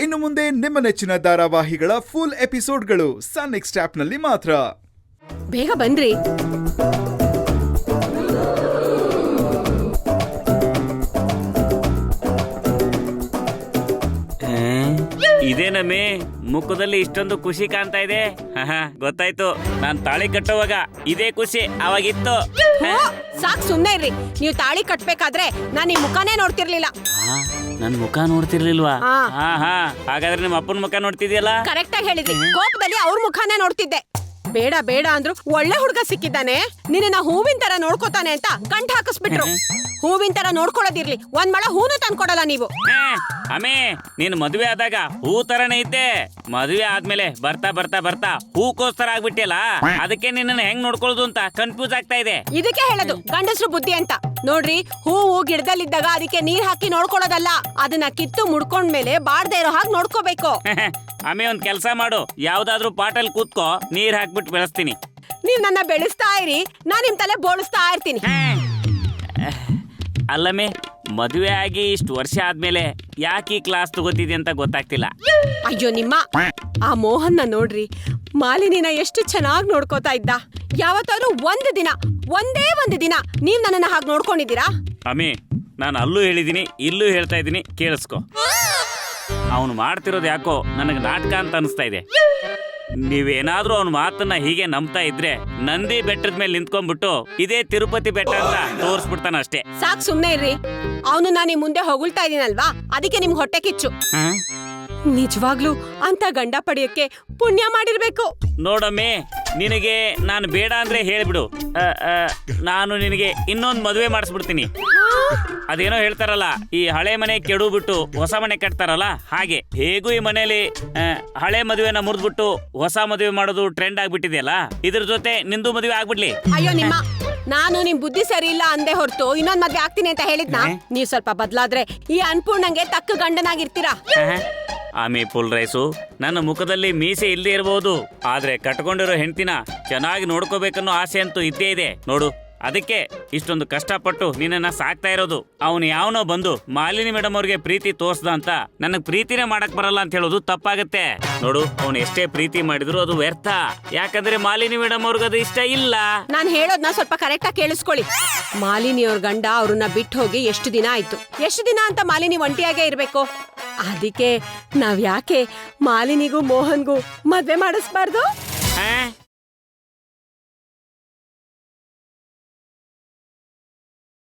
ಇನ್ನು ಮುಂದೆ ನಿಮ್ಮ ನೆಚ್ಚಿನ ಧಾರಾವಾಹಿಗಳ ಫುಲ್ ಎಪಿಸೋಡ್ಗಳು ಸನ್ ನೆಕ್ಸ್ಟ್ ಆಪ್ನಲ್ಲಿ ಮಾತ್ರ. ಬೇಗ ಬನ್ರಿ. ಇದೇನಮ್ಮಿ ಮುಖದಲ್ಲಿ ಇಷ್ಟೊಂದು ಖುಷಿ ಕಾಣ್ತಾ ಇದೆ. ಗೊತ್ತಾಯ್ತು, ನಾನ್ ತಾಳಿ ಕಟ್ಟುವಾಗ ಇದೇ ಖುಷಿ ಅವಾಗಿತ್ತು. ಸಾಕ್ ಸುಮ್ನೆ ಇರ್ರಿ. ನೀವು ತಾಳಿ ಕಟ್ಬೇಕಾದ್ರೆ ನಾನ್ ಈ ಮುಖಾನೇ ನೋಡ್ತಿರ್ಲಿಲ್ಲ. ನನ್ ಮುಖ ನೋಡ್ತಿರ್ಲಿಲ್ವಾ? ಹಾ. ಹಾಗಾದ್ರೆ ನಿಮ್ಮ ಅಪ್ಪನ ಮುಖ ನೋಡ್ತಿದ್ಯಲ್ಲ. ಕರೆಕ್ಟ್ ಆಗಿ ಹೇಳಿದ್ರಿ. ಕೋಪದಲ್ಲಿ ಅವ್ರ ಮುಖಾನೇ ನೋಡ್ತಿದ್ದೆ. ಬೇಡ ಬೇಡ ಅಂದ್ರು ಒಳ್ಳೆ ಹುಡುಗ ಸಿಕ್ಕಿದ್ದಾನೆ, ನಿನ್ನ ಹೂವಿನ ತರ ನೋಡ್ಕೋತಾನೆ ಅಂತ ಗಂಟ್ ಹಾಕಿಸ್ಬಿಟ್ರು. ಹೂವಿನ ತರ ನೋಡ್ಕೊಳ್ಳೋದಿರ್ಲಿ, ಒಂದ್ ಮಳ ಹೂನು ತಂದ್ಕೊಡಲ್ಲ ನೀವು. ಅಮ್ಮೇ, ನೀನ್ ಮದುವೆ ಆದಾಗ ಹೂ ತರನೇ ಇದ್ದೆ. ಮದುವೆ ಆದ್ಮೇಲೆ ಬರ್ತಾ ಬರ್ತಾ ಬರ್ತಾ ಹೂಕೋಸ್ತರ ಆಗ್ಬಿಟ್ಟಿಯಲ್ಲ, ಅದಕ್ಕೆ ನಿನ್ನ ಹೆಂಗ್ ನೋಡ್ಕೊಳ್ಳೋದು ಅಂತ ಕನ್ಫ್ಯೂಸ್ ಆಗ್ತಾ ಇದೆ. ಇದಕ್ಕೆ ಹೇಳೋದು ಗಂಡಸ್ರು ಬುದ್ಧಿ ಅಂತ. ನೋಡ್ರಿ, ಹೂವು ಗಿಡದಲ್ಲಿದ್ದಾಗ ಅದಕ್ಕೆ ನೀರ್ ಹಾಕಿ ನೋಡ್ಕೊಳ್ಳೋದಲ್ಲ, ಅದನ್ನ ಕಿತ್ತು ಮುಡ್ಕೊಂಡ್ಮೇಲೆ ಬಾಡ್ದೇ ಇರೋ ಹಾಗೆ ನೋಡ್ಕೋಬೇಕು. ಅಮ್ಮೆ, ಒಂದ್ ಕೆಲ್ಸ ಮಾಡು, ಯಾವ್ದಾದ್ರು ಪಾಟಲ್ ಕೂತ್ಕೋ, ನೀರ್ ಹಾಕ್ಬಿಟ್ಟು ಬೆಳೆಸ್ತೀನಿ. ನೀವ್ ನನ್ನ ಬೆಳೆಸ್ತಾ ಇರಿ, ನಾನ್ ನಿಮ್ ತಲೆ ಬೋಳಿಸ್ತಾ ಇರ್ತೀನಿ. ಅಲ್ಲಮ್ಮೆ, ಮದುವೆ ಆಗಿ ಇಷ್ಟು ವರ್ಷ ಆದ್ಮೇಲೆ ಯಾಕೆ ಈ ಕ್ಲಾಸ್ ತಗೋತಿದ್ದೆ ಅಂತ ಗೊತ್ತಾಗ್ತಿಲ್ಲ. ಅಯ್ಯೋ ನಿಮ್ಮ ಆ ಮೋಹನ್ನ ನೋಡ್ರಿ, ಮಾಲಿನಿನ ಎಷ್ಟು ಚೆನ್ನಾಗಿ ನೋಡ್ಕೋತಾ ಇದ್ದ. ಯಾವತ್ತಾದ್ರೂ ಒಂದೇ ಒಂದು ದಿನ ನೀವ್ ನನ್ನನ್ನ ಹಾಗೆ ನೋಡ್ಕೊಂಡಿದ್ದೀರಾ? ಅಮ್ಮೆ, ನಾನು ಅಲ್ಲೂ ಹೇಳಿದೀನಿ, ಇಲ್ಲೂ ಹೇಳ್ತಾ ಇದ್ದೀನಿ, ಕೇಳಿಸ್ಕೊ. ಅವನು ಮಾಡ್ತಿರೋದು ಯಾಕೋ ನನಗೆ ನಾಟಕ ಅಂತ ಅನಿಸ್ತಾ ಇದೆ. ನೀವೇನಾದ್ರೂ ಅವನ ಮಾತನ್ನ ಹೀಗೆ ನಂಬ್ತಾ ಇದ್ರೆ ನಂದಿ ಬೆಟ್ಟದ ಮೇಲೆ ನಿಂತ್ಕೊಂಡ್ಬಿಟ್ಟು ಇದೇ ತಿರುಪತಿ ಬೆಟ್ಟ ಅಂತ ತೋರಿಸ್ಬಿಡ್ತಾನ ಅಷ್ಟೇ. ಸಾಕ್ ಸುಮ್ನೆ ಇರ್ರಿ. ಅವನು ನಾನು ಮುಂದೆ ಹೊಗಳ್ತಾ ಇದೀನಲ್ವಾ, ಅದಕ್ಕೆ ನಿಮ್ಗೆ ಹೊಟ್ಟೆ ಕಿಚ್ಚು. ನಿಜವಾಗ್ಲೂ ಅಂತ ಗಂಡ ಪಡೆಯಕ್ಕೆ ಪುಣ್ಯ ಮಾಡಿರ್ಬೇಕು. ನೋಡಮ್ಮೆ, ನಿನಗೆ ನಾನು ಬೇಡ ಅಂದ್ರೆ ಹೇಳ್ಬಿಡು, ನಾನು ನಿನಗೆ ಇನ್ನೊಂದು ಮದುವೆ ಮಾಡಿಸ್ಬಿಡ್ತೀನಿ. ಅದೇನೋ ಹೇಳ್ತಾರಲ್ಲ, ಈ ಹಳೆ ಮನೆ ಕೆಡು ಬಿಟ್ಟು ಹೊಸ ಮನೆ ಕಟ್ತಾರಲ್ಲ, ಹಾಗೆ ಹೇಗೂ ಈ ಮನೆಯಲ್ಲಿ ಹಳೆ ಮದುವೆನ ಮುರಿದ್ಬಿಟ್ಟು ಹೊಸ ಮದುವೆ ಮಾಡೋದು ಟ್ರೆಂಡ್ ಆಗ್ಬಿಟ್ಟಿದೆಯಲ್ಲ, ಇದ್ರ ಜೊತೆ ನಿಂದು ಮದುವೆ ಆಗ್ಬಿಡ್ಲಿ. ಅಯ್ಯೋ ನಿಮ್ಮ, ನಾನು ನಿಮ್ ಬುದ್ಧಿ ಸರಿ ಇಲ್ಲ ಅಂದೆ ಹೊರತು ಇನ್ನೊಂದ್ ಮದ್ವೆ ಆಗ್ತೀನಿ ಅಂತ ಹೇಳಿದ್ನಾ? ನೀವ್ ಸ್ವಲ್ಪ ಬದ್ಲಾದ್ರೆ ಈ ಅನ್ಪೂರ್ಣಂಗೆ ತಕ್ಕ ಗಂಡನಾಗಿರ್ತೀರಾ. ಆಮಿ ಫುಲ್ ರೈಸು, ನನ್ನ ಮುಖದಲ್ಲಿ ಮೀಸೆ ಇಲ್ಲದೆ ಇರಬಹುದು, ಆದ್ರೆ ಕಟ್ಕೊಂಡಿರೋ ಹೆಂಡತಿನ ಚೆನ್ನಾಗಿ ನೋಡ್ಕೋಬೇಕನ್ನೋ ಆಸೆ ಅಂತೂ ಇದ್ದೇ ಇದೆ ನೋಡು. ಅದಕ್ಕೆ ಇಷ್ಟೊಂದು ಕಷ್ಟಪಟ್ಟು ನಿನ್ನನ್ನ ಸಾಕ್ತಾ ಇರೋದು. ಅವನು ಯಾವನೋ ಬಂದು ಮಾಲಿನಿ ಮೇಡಮ್ ಅವ್ರಿಗೆ ಪ್ರೀತಿ ತೋರ್ಸ್ದ ಅಂತ ನನಗ್ ಪ್ರೀತಿನೇ ಮಾಡಕ್ ಬರಲ್ಲ ಅಂತ ಹೇಳೋದು ತಪ್ಪಾಗತ್ತೆ ನೋಡು. ಅವನು ಎಷ್ಟೇ ಪ್ರೀತಿ ಮಾಡಿದ್ರು ಅದು ವ್ಯರ್ಥ, ಯಾಕಂದ್ರೆ ಮಾಲಿನಿ ಮೇಡಮ್ ಅವ್ರಿಗೆ ಅದು ಇಷ್ಟ ಇಲ್ಲ. ನಾನ್ ಹೇಳೋದ್ನ ಸ್ವಲ್ಪ ಕರೆಕ್ಟ್ ಆಗಿ ಕೇಳಿಸ್ಕೊಳ್ಳಿ. ಮಾಲಿನಿ ಅವ್ರ ಗಂಡ ಅವ್ರನ್ನ ಬಿಟ್ಟು ಹೋಗಿ ಎಷ್ಟು ದಿನ ಆಯ್ತು? ಎಷ್ಟು ದಿನ ಅಂತ ಮಾಲಿನಿ ಒಂಟಿಯಾಗೇ ಇರ್ಬೇಕು? ಅದಕ್ಕೆ ನಾವ್ ಯಾಕೆ ಮಾಲಿನಿಗೂ ಮೋಹನ್ಗೂ ಮದ್ವೆ ಮಾಡಿಸ್ಬಾರ್ದು?